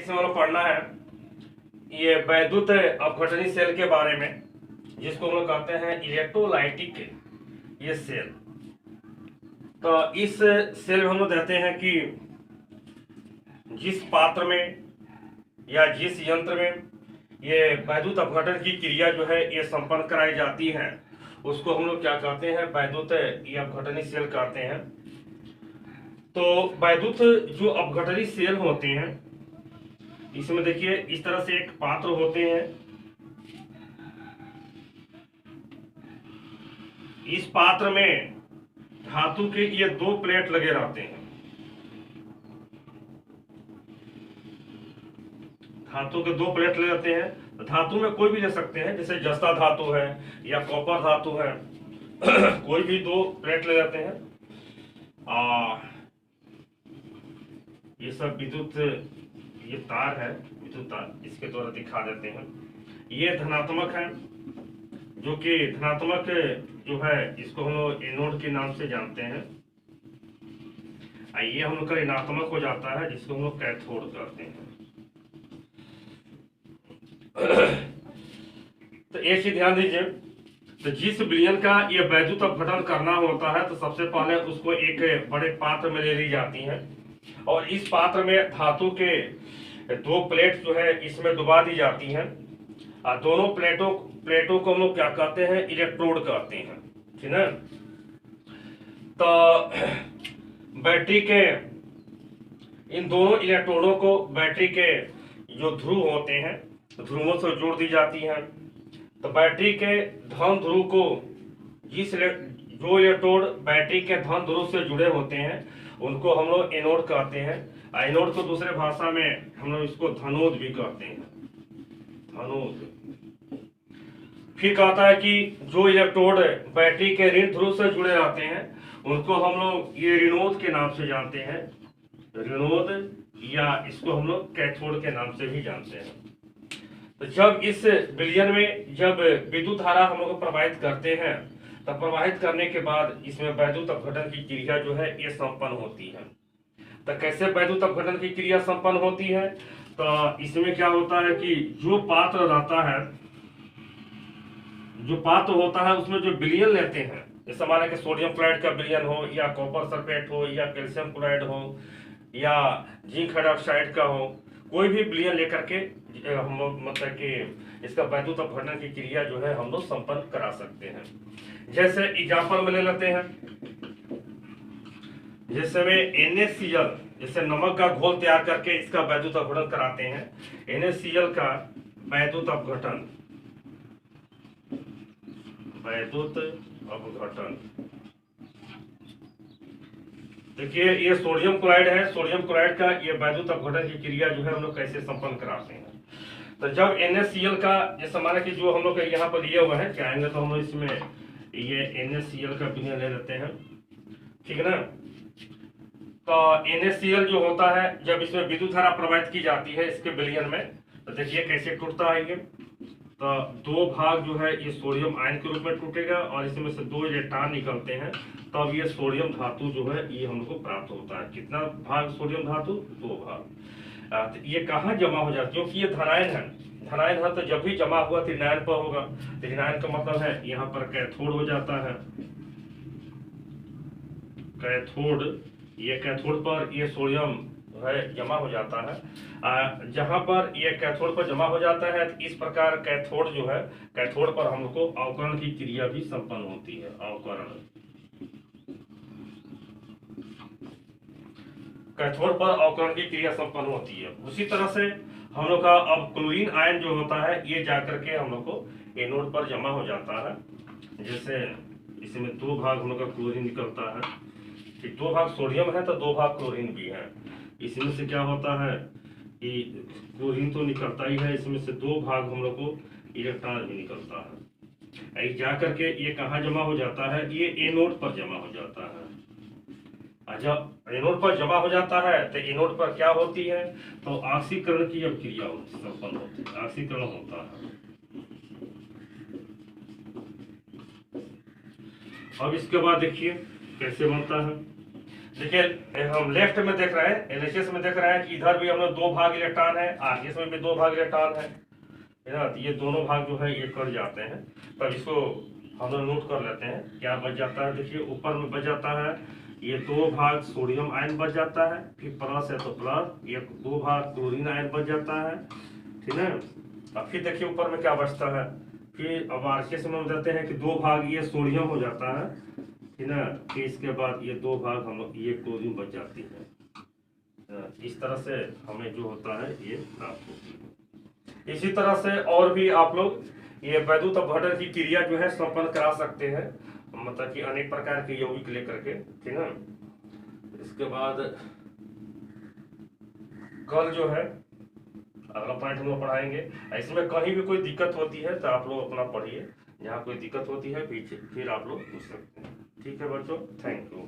इसमें हम लोग पढ़ना है ये वैद्युत अपघटनी सेल के बारे में, जिसको हम लोग कहते हैं इलेक्ट्रोलाइटिक ये सेल। तो इस सेल में हम लोग कहते हैं कि जिस पात्र में या जिस यंत्र में ये वैद्युत अपघटन की क्रिया जो है ये संपन्न कराई जाती है, उसको हम लोग क्या कहते हैं, वैद्युत ये अपघटनी सेल कहते हैं। तो वैद्युत जो अपघटनी सेल होते हैं, इसमें देखिए इस तरह से एक पात्र होते हैं। इस पात्र में धातु के ये दो प्लेट लगे रहते हैं। धातु के दो प्लेट ले जाते हैं। धातु में कोई भी ले सकते हैं, जैसे जस्ता धातु है या कॉपर धातु है कोई भी दो प्लेट ले जाते हैं। ये सब विद्युत ये तार है, विद्युत तार, इसके द्वारा दिखा देते हैं। ये धनात्मक है, जो कि धनात्मक जो है इसको हम लोग एनोड के नाम से जानते हैं। ये हम लोग का ऋणात्मक हो जाता है, जिसको हम लोग कैथोड कहते हैं। तो एक चीज ध्यान दीजिए, तो जिस विलयन का ये वैद्युत अपघटन करना होता है तो सबसे पहले उसको एक बड़े पात्र में ले ली जाती है, और इस पात्र में धातु के दो प्लेट जो है इसमें डुबा दी जाती हैं। और दोनों प्लेटों को हम लोग क्या कहते हैं, इलेक्ट्रोड कहते हैं, ठीक है। तो बैटरी के इन दोनों इलेक्ट्रोडों को बैटरी के जो ध्रुव होते हैं ध्रुवों से जोड़ दी जाती हैं। तो बैटरी के धन ध्रुव को जो इलेक्ट्रोड बैटरी के धन ध्रुव से जुड़े होते हैं उनको हम लोग एनोड कहते हैं। एनोड को दूसरे भाषा में हम लोग इसको धनोद भी कहते हैं, धनोद। फिर कहता है कि जो इलेक्ट्रोड बैटरी के ऋण ध्रुव से जुड़े रहते हैं उनको हम लोग ये ऋणोद के नाम से जानते हैं, ऋणोद, या इसको हम लोग कैथोड के नाम से भी जानते हैं। तो जब इस विलयन में जब विद्युत धारा हम लोग प्रवाहित करते हैं तब प्रवाहित करने के बाद इसमें वैद्युत अपघटन की क्रिया जो है ये संपन्न होती है। तो कैसे वैद्युत अपघटन की क्रिया संपन्न होती है, तो इसमें क्या होता है कि जो पात्र रहता है, जो पात्र होता है उसमें जो विलयन लेते हैं, जैसे हमारे के सोडियम क्लोराइड का विलयन हो या कॉपर सल्फेट हो या कैल्शियम क्लोराइड हो या जिंक हाइड्रोक्साइड का हो, कोई भी विलयन लेकर के हम लोग मतलब कि इसका वैद्युत अपघटन की क्रिया जो है हम लोग संपन्न करा सकते हैं। जैसे एग्जाम्पल में ले लेते हैं, जैसे में NaCl, जैसे नमक का घोल तैयार करके इसका वैद्युत अपघटन कराते हैं। NaCl का वैद्युत अपघटन, वैद्युत अपघटन, देखिए ये सोडियम क्लोराइड है। सोडियम क्लोराइड का ये वैद्युत अपघटन की क्रिया जो है हम लोग कैसे संपन्न कराते हैं। तो जब NaCl का, जैसे हमारा कि जो हम लोग यहाँ पर लिए हुए हैं, चाहेंगे तो हम लोग इसमें ये NaCl का विलयन ले लेते हैं, ठीक है ना। तो NaCl जो होता है जब इसमें विद्युत धारा प्रवाहित की जाती है इसके विलयन में, तो देखिए कैसे टूटता है ये। तो दो भाग जो है ये सोडियम आयन के रूप में टूटेगा और इसमें से दो इलेक्ट्रॉन निकलते हैं, तब ये सोडियम धातु जो है ये हम लोग को प्राप्त होता है। कितना भाग सोडियम धातु, दो भाग। तो ये कहाँ जमा हो जाती है, क्योंकि ये धनायन है, धनायन है, तो जब भी जमा हुआ तो ऋणायन पर होगा। तो ऋणायन का मतलब है यहाँ पर कैथोड हो जाता है, कैथोड। ये कैथोड पर ये सोडियम है जमा हो जाता है। जहां पर ये कैथोड पर जमा हो जाता है तो इस प्रकार कैथोड जो है, कैथोड पर हम लोग को अवकरण की क्रिया भी संपन्न होती है, अवकरण। कैथोड पर अवकरण की क्रिया संपन्न होती है। उसी तरह से हम लोग का अब क्लोरीन आयन जो होता है ये जाकर के हम लोग को एनोड पर जमा हो जाता है। जैसे इसमें दो भाग हम लोग का क्लोरीन निकलता है, ठीक, दो भाग सोडियम है तो दो भाग क्लोरीन भी है। इसमें से क्या होता है कि क्लोरीन तो निकलता ही है, इसमें से दो भाग हम लोग को इलेक्ट्रॉन भी निकलता है। जाकर के ये कहाँ जमा हो जाता है, ये एनोड पर जमा हो जाता है। जब एनोड पर जमा हो जाता है तो एनोड पर क्या होती है, तो ऑक्सीकरण की अब क्रिया संपन्न होती है, ऑक्सीकरण होता है। अब इसके बाद देखिए कैसे बनता है। देखिए हम लेफ्ट में देख रहे हैं, एलएचएस में देख रहे हैं कि इधर भी हम लोग 2 भाग इलेक्ट्रॉन है, आरसीएस में भी 2 भाग इलेक्ट्रॉन है ना। तो ये दोनों भाग जो है ये कट जाते हैं। तब इसको हम लोग नोट कर लेते हैं क्या बच जाता है। देखिए ऊपर में बच जाता है ये 2 भाग सोडियम आयन बच जाता है, फिर प्लस है तो प्लस, ये 2 भाग क्लोरीन आयन बच जाता है, ठीक है। अब फिर देखिए ऊपर में क्या बचता है, फिर अब आरसीएस में हम देते हैं कि 2 भाग ये सोडियम हो जाता है, ठीक है। फिर इसके बाद ये 2 भाग हम ये क्लोरीन बच जाती है। इस तरह से हमें जो होता है ये प्राप्त होती है। इसी तरह से और भी आप लोग ये वैद्युत अपघटन की क्रिया जो है संपन्न करा सकते हैं, मतलब कि अनेक प्रकार के यौगिक लेकर के, ठीक है। इसके बाद कल जो है अगला पॉइंट हम लोग पढ़ाएंगे। इसमें कहीं भी कोई दिक्कत होती है तो आप लोग अपना पढ़िए, जहाँ कोई दिक्कत होती है फिर आप लोग पूछ सकते हैं। ठीक है बच्चों, थैंक यू।